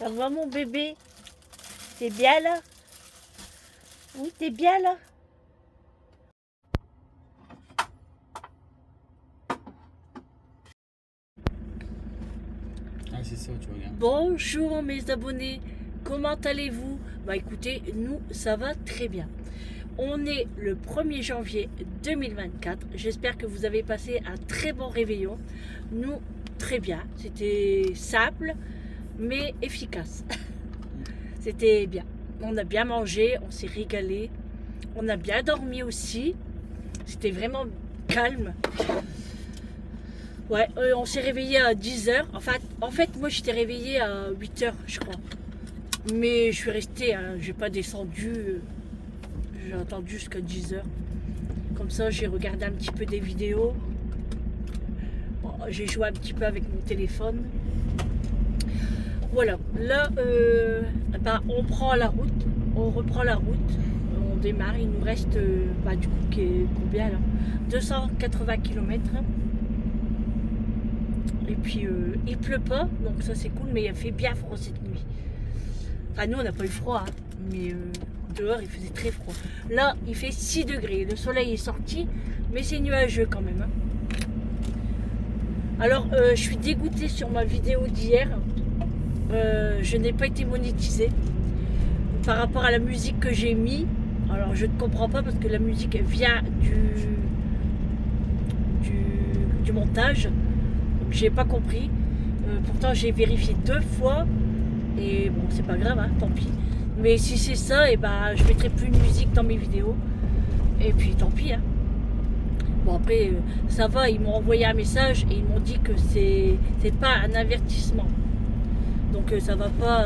Regarde-moi mon bébé. T'es bien là? Oui, t'es bien là? Ah, c'est ça, tu regardes. Bonjour mes abonnés, comment allez-vous? Bah écoutez, nous ça va très bien. On est le 1er janvier 2024. J'espère que vous avez passé un très bon réveillon. Nous, très bien. C'était simple, mais efficace. C'était bien. On a bien mangé, on s'est régalé. On a bien dormi aussi. C'était vraiment calme. Ouais, on s'est réveillé à 10h. En fait, moi j'étais réveillée à 8h, je crois. Mais je suis restée, hein, j'ai pas descendu. J'ai attendu jusqu'à 10h. Comme ça, j'ai regardé un petit peu des vidéos. Bon, j'ai joué un petit peu avec mon téléphone. Voilà, là, on prend la route. On reprend la route. On démarre. Il nous reste, du coup, combien là 280 km. Et puis, il pleut pas, donc ça c'est cool, mais il a fait bien froid cette nuit. Enfin, nous, on n'a pas eu froid, hein, mais dehors, il faisait très froid. Là, il fait 6 degrés. Le soleil est sorti, mais c'est nuageux quand même. Hein. Alors, je suis dégoûtée sur ma vidéo d'hier. Je n'ai pas été monétisée par rapport à la musique que j'ai mis. Alors, je ne comprends pas parce que la musique vient du montage. J'ai pas compris. Pourtant, j'ai vérifié 2 fois. Et bon, c'est pas grave, hein, tant pis. Mais si c'est ça, et je mettrai plus de musique dans mes vidéos. Et puis tant pis. Hein. Bon, après, ça va, ils m'ont envoyé un message et ils m'ont dit que c'est pas un avertissement. Donc ça va pas.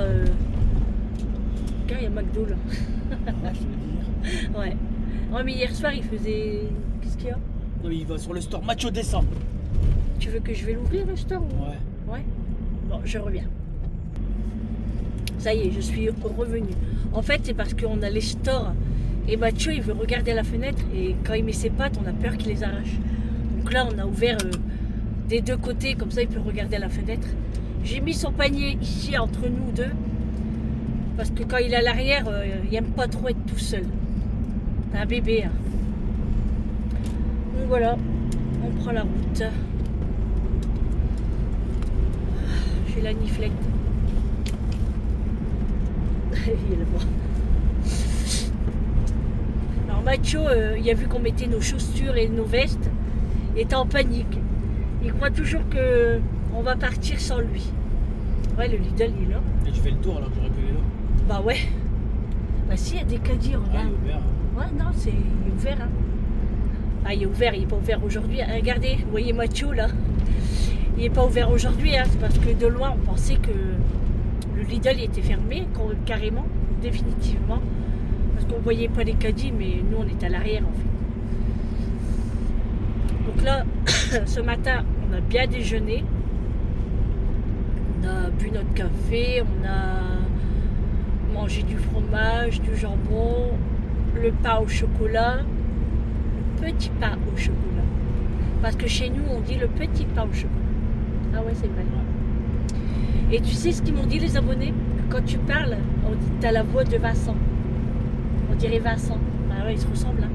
Regarde, il y a McDo là. Ouais, je te le dire. Ouais. Ouais, mais hier soir, il faisait. Qu'est-ce qu'il y a? Non, mais il va sur le store Macho descend. Tu veux que je vais l'ouvrir le store? Ouais. Ouais. Bon, je reviens. Ça y est, je suis revenue. En fait, c'est parce qu'on a les stores. Et Mathieu, il veut regarder à la fenêtre. Et quand il met ses pattes, on a peur qu'il les arrache. Donc là, on a ouvert des 2 côtés. Comme ça, il peut regarder à la fenêtre. J'ai mis son panier ici, entre nous deux. Parce que quand il est à l'arrière, il n'aime pas trop être tout seul. C'est un bébé. Hein. Donc voilà, on prend la route. J'ai la niflette. Il est là-bas. Alors Macho, il a vu qu'on mettait nos chaussures et nos vestes. Il était en panique. Il croit toujours que on va partir sans lui. Ouais, le Lidl il est là. Et tu fais le tour alors que j'aurais pu aller là. Bah ouais. Bah si, il y a des caddies, Ah, regarde. il est ouvert. Hein. Ouais, non, il est ouvert. Hein. Ah, il est ouvert, il n'est pas ouvert aujourd'hui. Regardez, vous voyez Macho là. Il n'est pas ouvert aujourd'hui, hein. C'est parce que de loin, on pensait que le Lidl il était fermé, carrément, définitivement. Parce qu'on ne voyait pas les caddies, mais nous, on est à l'arrière, en fait. Donc là, ce matin, on a bien déjeuné. On a bu notre café, on a mangé du fromage, du jambon, le pain au chocolat, le petit pain au chocolat. Parce que chez nous, on dit le petit pain au chocolat. Ah ouais, c'est vrai. Et tu sais ce qu'ils m'ont dit, les abonnés? Que quand tu parles, on dit que tu as la voix de Vincent. On dirait Vincent. Ah ouais, ils se ressemblent. Hein.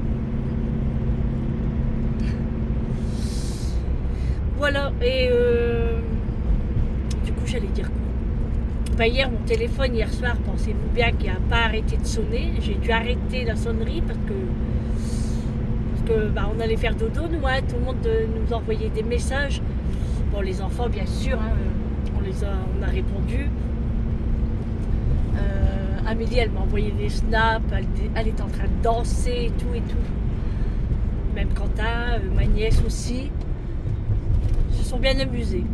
Voilà, et du coup, j'allais dire quoi? Hier, mon téléphone, hier soir, pensez-vous bien qu'il n'a pas arrêté de sonner. J'ai dû arrêter la sonnerie parce que on allait faire dodo, nous, hein, tout le monde nous envoyait des messages. Bon, les enfants, bien sûr, hein, on a répondu. Amélie, elle m'a envoyé des snaps, elle était en train de danser et tout et tout. Même Quentin, ma nièce aussi. Ils se sont bien amusés.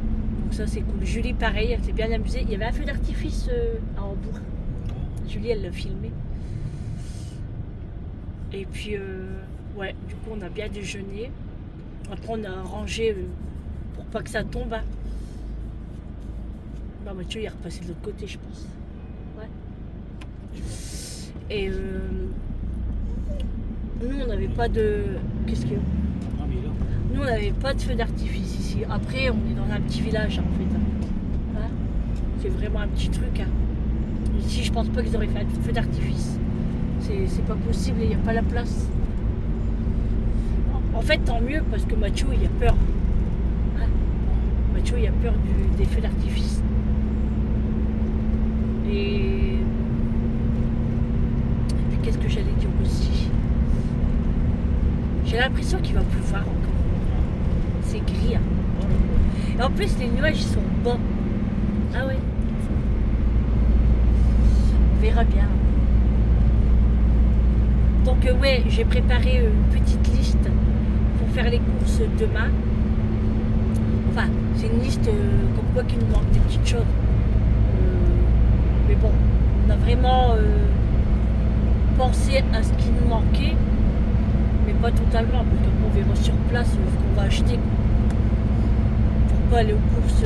Donc ça c'est cool. Julie pareil, elle s'est bien amusée. Il y avait un feu d'artifice à Hambourg. Julie elle l'a filmé. Et puis ouais, du coup on a bien déjeuné. Après on a rangé pour pas que ça tombe. Hein. Bah, Mathieu il est repassé de l'autre côté je pense. Ouais. Et nous on n'avait pas de. Qu'est-ce qu'il y a? Non, mais il est là. Nous on n'avait pas de feu d'artifice ici. Après on est dans un petit village en fait. Hein. C'est vraiment un petit truc. Hein. Ici, je pense pas qu'ils auraient fait un feu d'artifice. C'est pas possible, il n'y a pas la place. En fait, tant mieux, parce que Mathieu, il a peur. Hein, Mathieu, il a peur des feux d'artifice. Et puis, qu'est-ce que j'allais dire aussi? J'ai l'impression qu'il va pleuvoir encore. C'est gris. Hein. Et en plus, les nuages, ils sont bas. Ah ouais. On verra bien. Donc ouais, j'ai préparé une petite liste pour faire les courses demain. Enfin, c'est une liste comme quoi qu'il nous manque des petites choses. Mais bon, on a vraiment pensé à ce qui nous manquait, mais pas totalement, parce qu'on verra sur place ce qu'on va acheter. Pour pas aller aux courses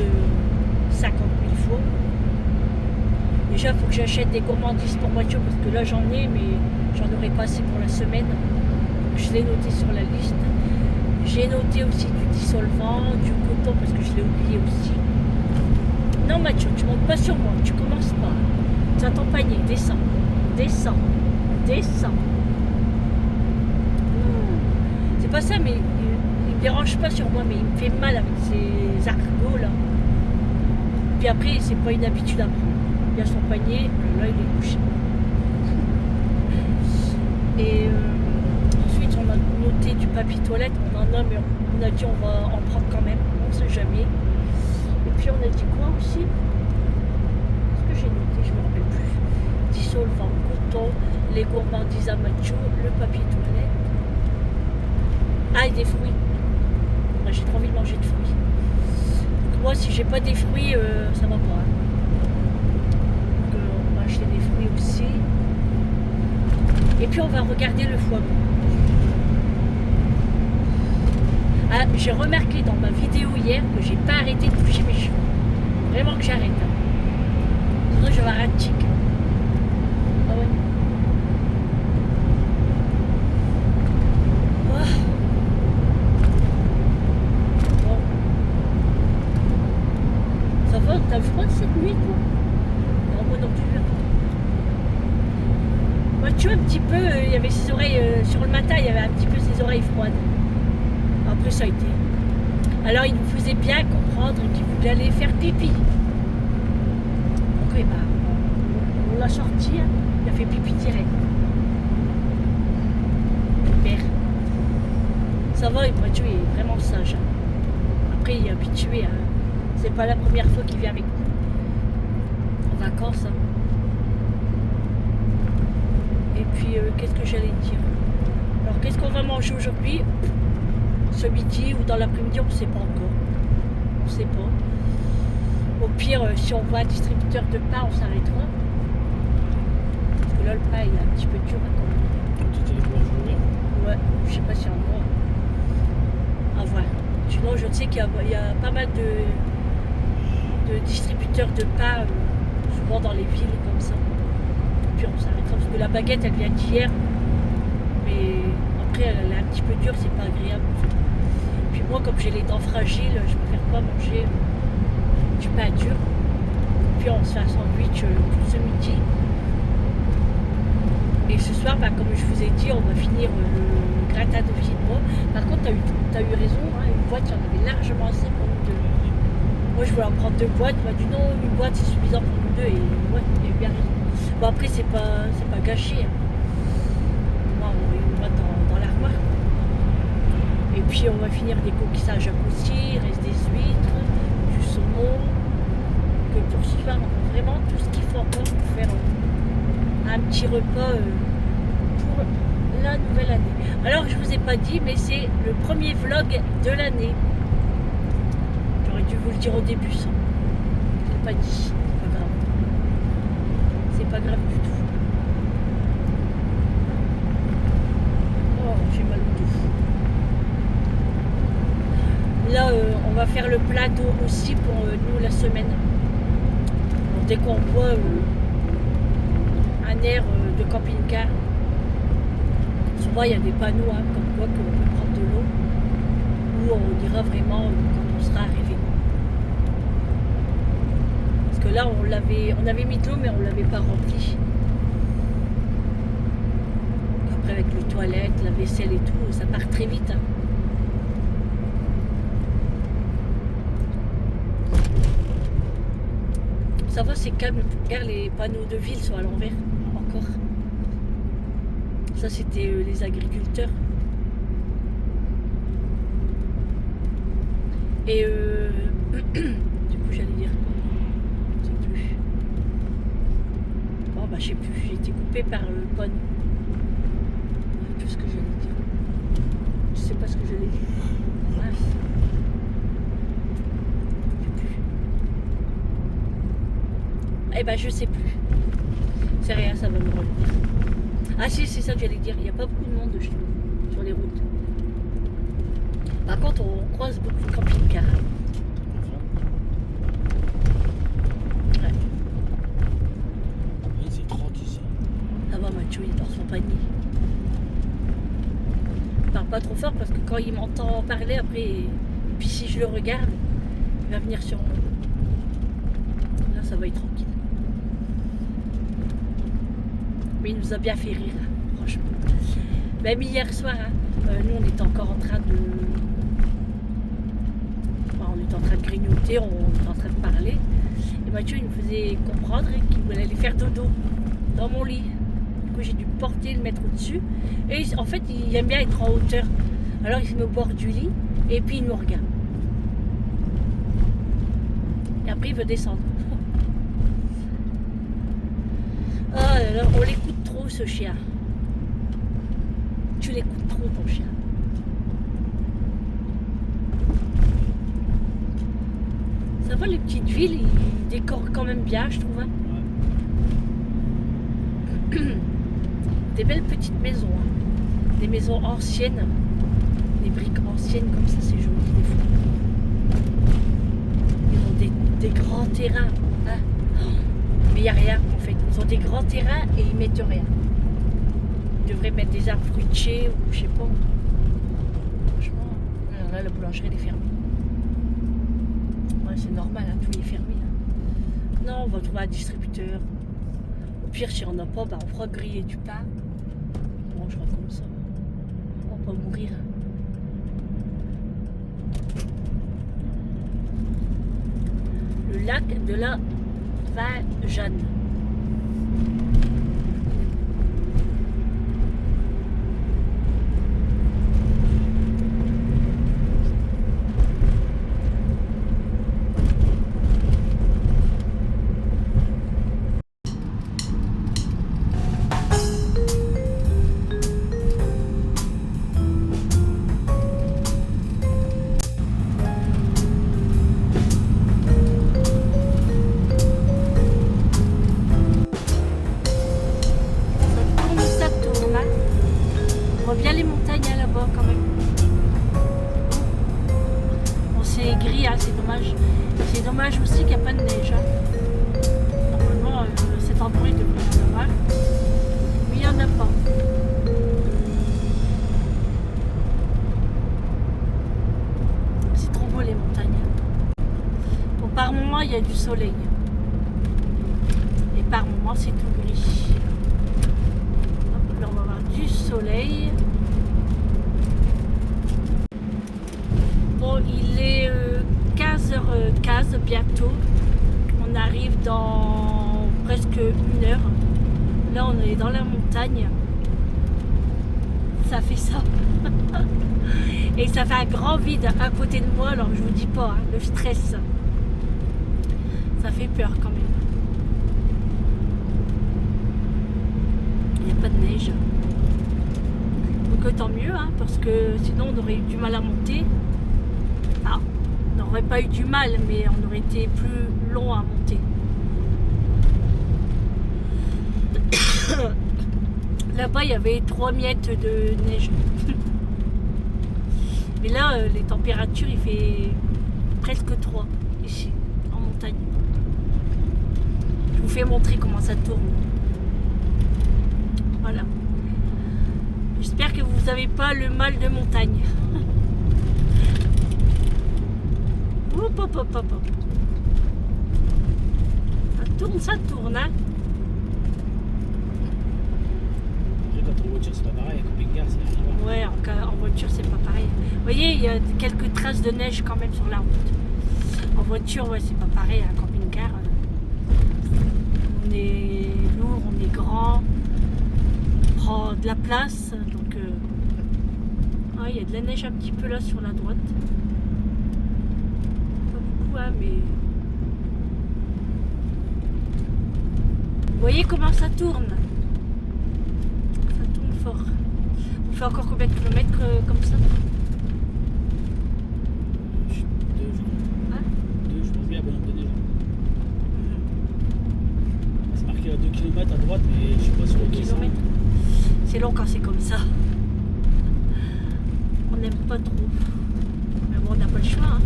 50 000 fois. Déjà, il faut que j'achète des gourmandises pour Mathieu, parce que là j'en ai, mais j'en aurai pas assez pour la semaine. Donc, je l'ai noté sur la liste. J'ai noté aussi du dissolvant, du coton, parce que je l'ai oublié aussi. Non Mathieu, tu montes pas sur moi, tu commences pas. Tu as ton panier, descends, descends, descends. C'est pas ça, mais il me dérange pas sur moi, mais il me fait mal avec ces argots là. Puis après, c'est pas une habitude à prendre. Il a son panier, là il est couché. Et ensuite on a noté du papier toilette, on en a, mais on a dit on va en prendre quand même, on sait jamais. Et puis on a dit quoi aussi? Qu'est-ce que j'ai noté? Je me rappelle plus. Dissolvant, coton, les gourmandises à Mathieu, le papier toilette. Ah, et des fruits. J'ai trop envie de manger de fruits. Donc, moi si j'ai pas des fruits, ça va pas. Hein. On va acheter des fruits aussi. Et puis on va regarder le foie gras. Ah, j'ai remarqué dans ma vidéo hier que j'ai pas arrêté de toucher mes cheveux. Vraiment que j'arrête. Hein. Sinon je vais avoir un tic. Ah ouais. Oh. Bon. Ça va, t'as froid cette nuit toi? Non, moi non plus. Mathieu, un petit peu, il y avait ses oreilles, sur le matin, il y avait un petit peu ses oreilles froides. Après, ça a été. Alors, il nous faisait bien comprendre qu'il voulait aller faire pipi. Donc, oui, bah, on l'a sorti, hein, il a fait pipi direct. Père. Ça va, et Mathieu est vraiment sage. Hein. Après, il est habitué. Hein. C'est pas la première fois qu'il vient avec nous. En vacances. Hein. Et puis, qu'est-ce que j'allais dire? Alors, qu'est-ce qu'on va manger aujourd'hui? Ce midi ou dans l'après-midi, on ne sait pas encore. On ne sait pas. Au pire, si on voit un distributeur de pain, on s'arrêtera. Parce que là, le pain, il est un petit peu dur. Quand tu étais les boulangeries ouvertes? Ouais, je sais pas si on voit. À voir. Sinon, je sais qu'il y a pas mal de distributeurs de pain, souvent dans les villes comme ça. Puis on s'arrêtera parce que la baguette elle vient d'hier, mais après elle est un petit peu dure, c'est pas agréable. Puis moi comme j'ai les dents fragiles, je préfère pas manger du pain dur. Puis on se fait un sandwich pour ce midi. Et ce soir, bah, comme je vous ai dit, on va finir le gratin de vianois. Par contre, t'as eu raison, hein, une boîte, il y en avait largement assez pour nous deux. Moi je voulais en prendre 2 boîtes, il m'a dit non, une boîte c'est suffisant pour nous deux, et ouais, il a eu bien raison. Bon après c'est pas gâché. Hein. Moi on va une boîte dans l'armoire. Et puis on va finir des coquillages à coussir, il reste des huîtres, du saumon. Que pour ce soir on a vraiment tout ce qu'il faut encore pour faire un petit repas pour la nouvelle année. Alors je vous ai pas dit, mais c'est le premier vlog de l'année. J'aurais dû vous le dire au début ça. Je l'ai pas dit, c'est pas grave. C'est pas grave du tout. Oh, j'ai mal au dos. Là, on va faire le plat d'eau aussi pour nous la semaine. Donc, dès qu'on voit un air de camping-car, souvent il y a des panneaux hein, comme quoi qu'on peut prendre de l'eau, où on dira vraiment quand on sera arrivé. Parce que là, on avait mis de l'eau, mais on l'avait pas rempli. Après, avec les toilettes, la vaisselle et tout, ça part très vite. Hein. Ça va, c'est calme. Regarde, les panneaux de ville sont à l'envers. Encore. Ça, c'était les agriculteurs. Et du coup, j'allais dire quoi? Je sais plus. Oh, bah, je sais plus. J'ai été coupée par le panneau. Je sais plus ce que j'allais dire. Je sais pas ce que j'allais dire. Mince. Je sais plus. Eh ben, je sais plus. C'est rien, ça va me revenir. Ah si, c'est ça que j'allais dire. Il n'y a pas beaucoup de monde chez nous, sur les routes. Par contre, on croise beaucoup de camping-cars. Ouais. Oui, c'est 30 ici. Ça va, Mathieu, il est dans son panier. Il parle pas trop fort parce que quand il m'entend parler, après, et puis si je le regarde, il va venir sur moi. Là, ça va être tranquille. Mais il nous a bien fait rire, franchement. Même hier soir, hein, nous, on était encore en train de... Enfin, on était en train de grignoter, on était en train de parler. Et Mathieu, il nous faisait comprendre qu'il voulait aller faire dodo dans mon lit. Du coup, j'ai dû porter, le mettre au-dessus. Et en fait, il aime bien être en hauteur. Alors, il se met au bord du lit et puis il nous regarde. Et après, il veut descendre. Oh là là, on l'écoute trop, ce chien. Tu l'écoutes trop, ton chien. Ça va, les petites villes, ils décorent quand même bien, je trouve. Hein. Ouais. Des belles petites maisons. Hein. Des maisons anciennes. Des briques anciennes comme ça, c'est joli des fois. Ils ont des grands terrains. Hein. Mais il n'y a rien en fait. Ils ont des grands terrains et ils mettent rien. Ils devraient mettre des arbres fruitiers ou je sais pas. Franchement, là la boulangerie elle est fermée. Ouais, c'est normal, hein, tout est fermé. Hein. Non, on va trouver un distributeur. Au pire, si on n'a pas, bah, on fera griller du pain. On mangera comme ça. On va pas mourir. Hein. Le lac de la Jeanne. Bien les montagnes hein, là-bas quand même. Bon, c'est gris, hein, c'est dommage. C'est dommage aussi qu'il n'y a pas de neige. Hein. Normalement, cet endroit il devrait y en avoir. Mais il n'y en a pas. C'est trop beau les montagnes. Bon, par moment, il y a du soleil. Et par moment, c'est tout gris. Hop, là, on va avoir du soleil. Bon, il est 15h15 bientôt. On arrive dans presque 1 heure. Là, on est dans la montagne. Ça fait ça. Et ça fait un grand vide à côté de moi. Alors, je vous dis pas, hein, le stress. Ça fait peur quand même. Il n'y a pas de neige. Donc tant mieux, hein, parce que sinon on aurait eu du mal à monter. Ah, on n'aurait pas eu du mal, mais on aurait été plus long à monter. Là-bas, il y avait 3 miettes de neige. Mais là, les températures, il fait presque 3 ici, en montagne. Je vous fais montrer comment ça tourne. Voilà. J'espère que vous n'avez pas le mal de montagne. Hop, hop, hop, hop. ça tourne, hein. Après, quand en voiture, c'est pas pareil. En camping-car, c'est rien à voir. Ouais, en voiture, c'est pas pareil. Vous voyez, il y a quelques traces de neige quand même sur la route. En voiture, ouais, c'est pas pareil. Un camping-car, on est lourd, on est grand, on prend de la place. Donc, il y a de la neige un petit peu là sur la droite. Pas beaucoup, hein, mais... Vous voyez comment ça tourne? Ça tourne fort. On fait encore combien de kilomètres comme ça? 2, je crois. Hein? 2, je pense bien, bonhomme de neige. C'est marqué à 2 km à droite, mais je sais pas sur le kilomètre. C'est long quand c'est comme ça. On n'aime pas trop. Mais bon, on n'a pas le choix, hein.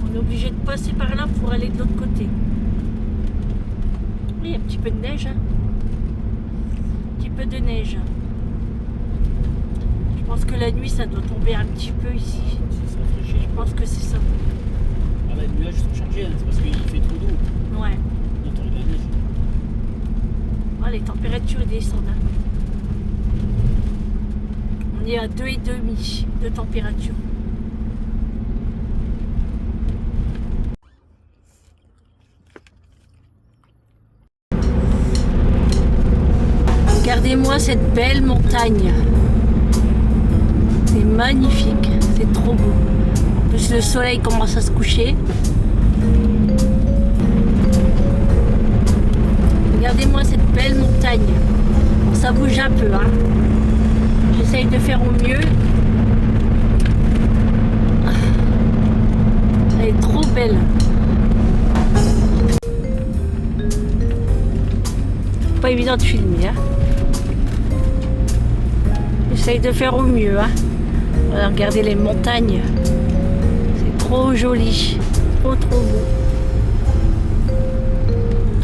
On est obligé de passer par là pour aller de l'autre côté. Oui, il y a un petit peu de neige, hein. Un petit peu de neige. Je pense que la nuit, ça doit tomber un petit peu ici. Ça se rafraîchit. Je pense que c'est ça. Ah là, les nuages sont chargés, hein. C'est parce qu'il fait trop d'eau. Ouais. On entend de la neige. Ah, les températures descendent, hein. On est à 2,5 de température. Regardez-moi cette belle montagne. C'est magnifique, c'est trop beau. En plus le soleil commence à se coucher. Regardez-moi cette belle montagne. Bon, ça bouge un peu, hein. J'essaye de faire au mieux. Elle est trop belle. Pas évident de filmer, hein. J'essaye de faire au mieux, hein. Voilà, regardez les montagnes. C'est trop joli. Trop beau.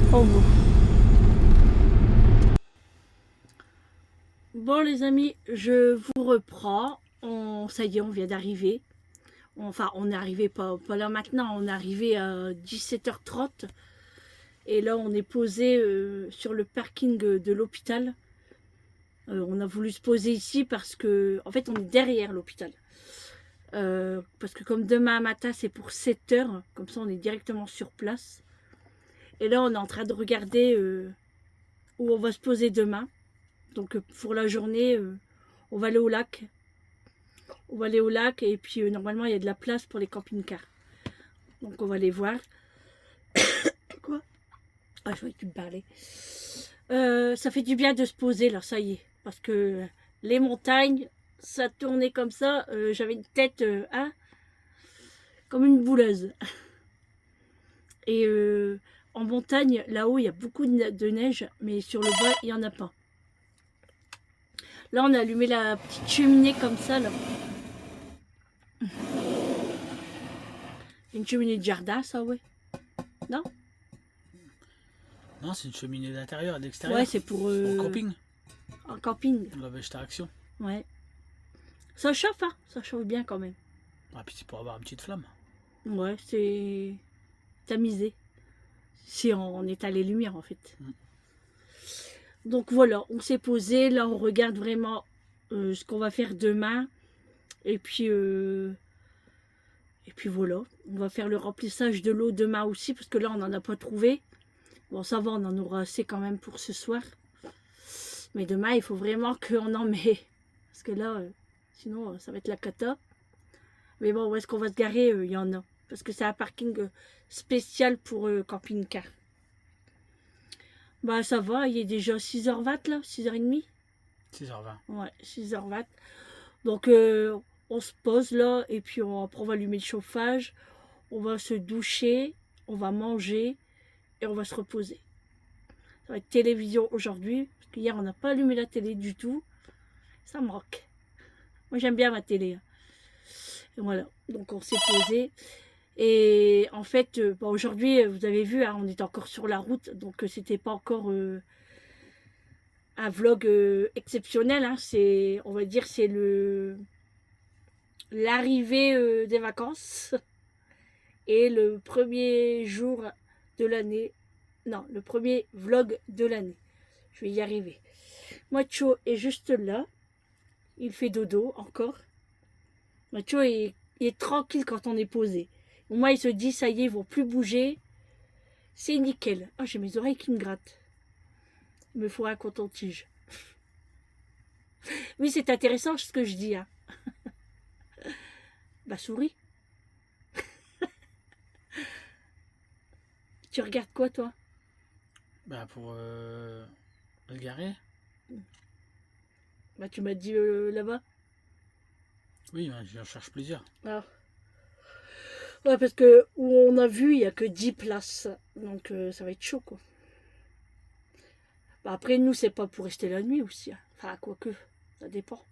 Trop beau. Bon les amis, je vous reprends. Ça y est, on vient d'arriver. Enfin, on est arrivé pas là maintenant, on est arrivé à 17h30. Et là, on est posé sur le parking de l'hôpital. On a voulu se poser ici parce que, en fait, on est derrière l'hôpital. Parce que comme demain matin, c'est pour 7h, comme ça, on est directement sur place. Et là, on est en train de regarder où on va se poser demain. Donc, pour la journée, on va aller au lac. On va aller au lac et puis, normalement, il y a de la place pour les camping-cars. Donc, on va aller voir. Quoi? Ah, je voyais que tu me parlais. Ça fait du bien de se poser, là, ça y est. Parce que les montagnes, ça tournait comme ça. J'avais une tête, hein, comme une bouleuse. Et en montagne, là-haut, il y a beaucoup de neige, mais sur le bas, il n'y en a pas. Là, on a allumé la petite cheminée comme ça, là. Une cheminée de jardin, ça, ouais. Non? Non, c'est une cheminée d'intérieur, d'extérieur. Ouais, c'est pour... Pour camping. En camping. La végétation. Ouais. Ça chauffe, hein. Ça chauffe bien quand même. Ah, puis c'est pour avoir une petite flamme. Ouais, c'est tamisé. Si on éteint les lumières, en fait. Donc voilà, on s'est posé. Là, on regarde vraiment ce qu'on va faire demain. Et puis voilà. On va faire le remplissage de l'eau demain aussi. Parce que là, on n'en a pas trouvé. Bon, ça va, on en aura assez quand même pour ce soir. Mais demain, il faut vraiment qu'on en met. Parce que là, sinon, ça va être la cata. Mais bon, où est-ce qu'on va se garer? Il y en a. Parce que c'est un parking spécial pour camping-car. Bah, ça va. Il est déjà 6h20 là. 6h30. 6h20. Ouais, 6h20. Donc, on se pose là. Et puis, après, on va allumer le chauffage. On va se doucher. On va manger. Et on va se reposer. Ça va être télévision aujourd'hui. Parce qu'hier, on n'a pas allumé la télé du tout. Ça me manque. Moi, j'aime bien ma télé. Et voilà. Donc, on s'est posé. Et en fait, bon, aujourd'hui, vous avez vu, hein, on est encore sur la route. Donc, c'était pas encore un vlog exceptionnel. Hein. On va dire, c'est l'arrivée des vacances. Et le premier jour de l'année Non, le premier vlog de l'année. Je vais y arriver. Macho est juste là. Il fait dodo encore. Macho il est tranquille quand on est posé. Au moins, il se dit, ça y est, ils vont plus bouger. C'est nickel. Ah, j'ai mes oreilles qui me grattent. Il me faut un coton-tige. Oui, c'est intéressant ce que je dis. Hein. Bah, souris. Tu regardes quoi, toi? Bah, pour le garer. Bah, tu m'as dit là-bas. Oui, bah, j'en cherche plusieurs. Ah. Ouais, parce que où on a vu, il n'y a que 10 places. Donc, ça va être chaud, quoi. Bah, après, nous, c'est pas pour rester la nuit aussi. Hein. Enfin, quoique, ça dépend.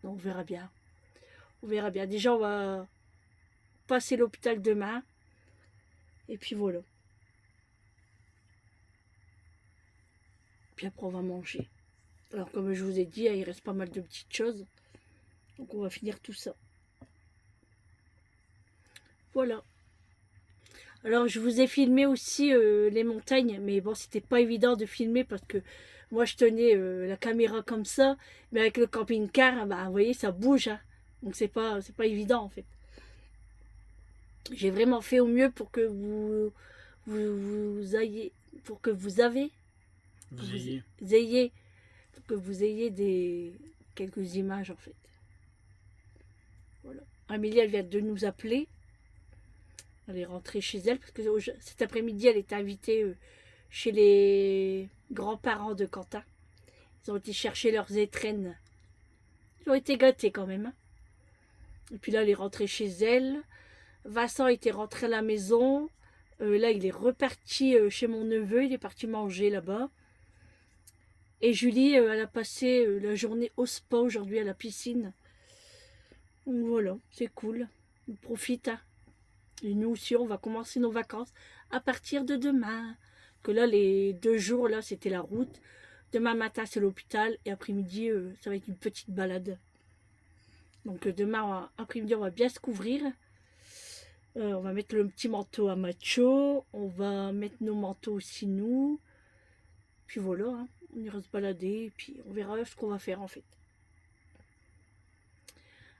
Donc, on verra bien. On verra bien. Déjà, on va passer l'hôpital demain. Et puis voilà. Puis après, on va manger. Alors, comme je vous ai dit, il reste pas mal de petites choses. Donc, on va finir tout ça. Voilà. Alors, je vous ai filmé aussi les montagnes. Mais bon, c'était pas évident de filmer parce que moi, je tenais la caméra comme ça. Mais avec le camping-car, bah, vous voyez, ça bouge. Hein. Donc, c'est pas évident, en fait. J'ai vraiment fait au mieux pour que vous ayez, pour que vous avez, Vous ayez. pour que vous ayez quelques images en fait. Voilà. Amélie, elle vient de nous appeler. Elle est rentrée chez elle parce que cet après-midi, elle est invitée chez les grands-parents de Quentin. Ils ont été chercher leurs étrennes. Ils ont été gâtés quand même. Hein. Et puis là, elle est rentrée chez elle. Vincent était rentré à la maison. Là, il est reparti chez mon neveu. Il est parti manger là-bas. Et Julie, elle a passé la journée au spa aujourd'hui à la piscine. Donc voilà, c'est cool. On profite. Hein. Et nous aussi, on va commencer nos vacances à partir de demain. Que là, les 2 jours, là, c'était la route. Demain matin, c'est l'hôpital. Et après-midi, ça va être une petite balade. Donc demain après-midi, on va bien se couvrir. On va mettre le petit manteau à Macho. On va mettre nos manteaux aussi, nous. Puis voilà, hein. On ira se balader. Et puis on verra ce qu'on va faire en fait.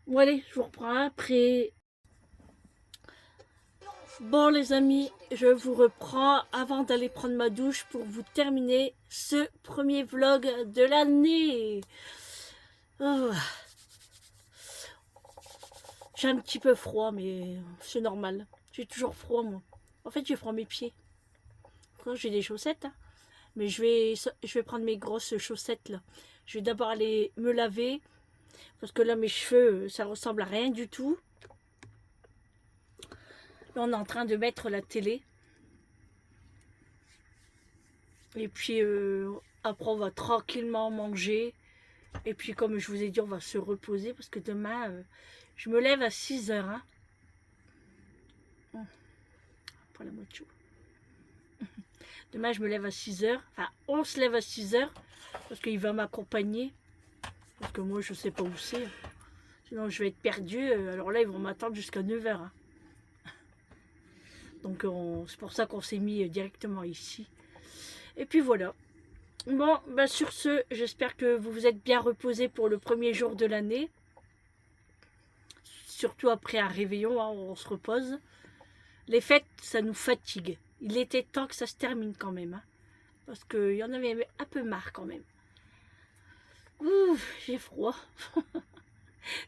Bon allez, je vous reprends après. Bon les amis, je vous reprends avant d'aller prendre ma douche pour vous terminer ce premier vlog de l'année. Oh. J'ai un petit peu froid, mais c'est normal. J'ai toujours froid, moi. En fait, j'ai froid à mes pieds. J'ai des chaussettes, hein. Mais je vais prendre mes grosses chaussettes, là. Je vais d'abord aller me laver. Parce que là, mes cheveux, ça ressemble à rien du tout. Là, on est en train de mettre la télé. Et puis, après, on va tranquillement manger. Et puis, comme je vous ai dit, on va se reposer. Parce que demain, je me lève à 6 heures. Hein. Pour la moitié. Demain, je me lève à 6 heures. Enfin, on se lève à 6 heures. Parce qu'il va m'accompagner. Parce que moi, je ne sais pas où c'est. Sinon, je vais être perdue. Alors là, ils vont m'attendre jusqu'à 9 heures. Hein. Donc, c'est pour ça qu'on s'est mis directement ici. Et puis voilà. Bon, bah sur ce, j'espère que vous vous êtes bien reposés pour le premier jour de l'année. Surtout après un réveillon, hein, on se repose. Les fêtes, ça nous fatigue. Il était temps que ça se termine quand même. Hein, parce qu'il y en avait un peu marre quand même. Ouh, j'ai froid.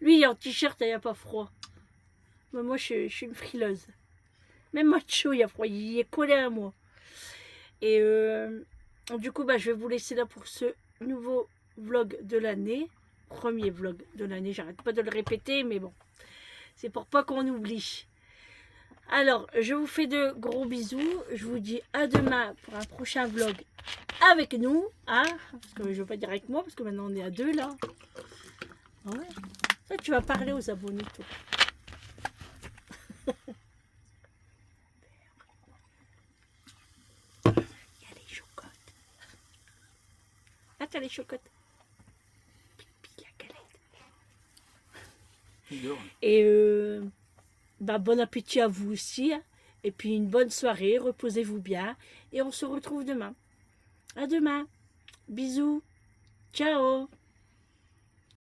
Lui, il est en t-shirt, il n'y a pas froid. Mais moi, je suis une frileuse. Même Macho, il a froid, il est collé à moi. Et du coup, bah, je vais vous laisser là pour ce nouveau vlog de l'année. Premier vlog de l'année, j'arrête pas de le répéter, mais bon. C'est pour pas qu'on oublie. Alors, je vous fais de gros bisous. Je vous dis à demain pour un prochain vlog avec nous. Hein, parce que je veux pas dire avec moi, parce que maintenant on est à 2 là. Ouais. Ça, tu vas parler aux abonnés, toi. Il y a les chocottes. Ah, t'as les chocottes. Pipi, la galette. Et bah, bon appétit à vous aussi. Hein. Et puis une bonne soirée, reposez-vous bien et on se retrouve demain. À demain. Bisous. Ciao.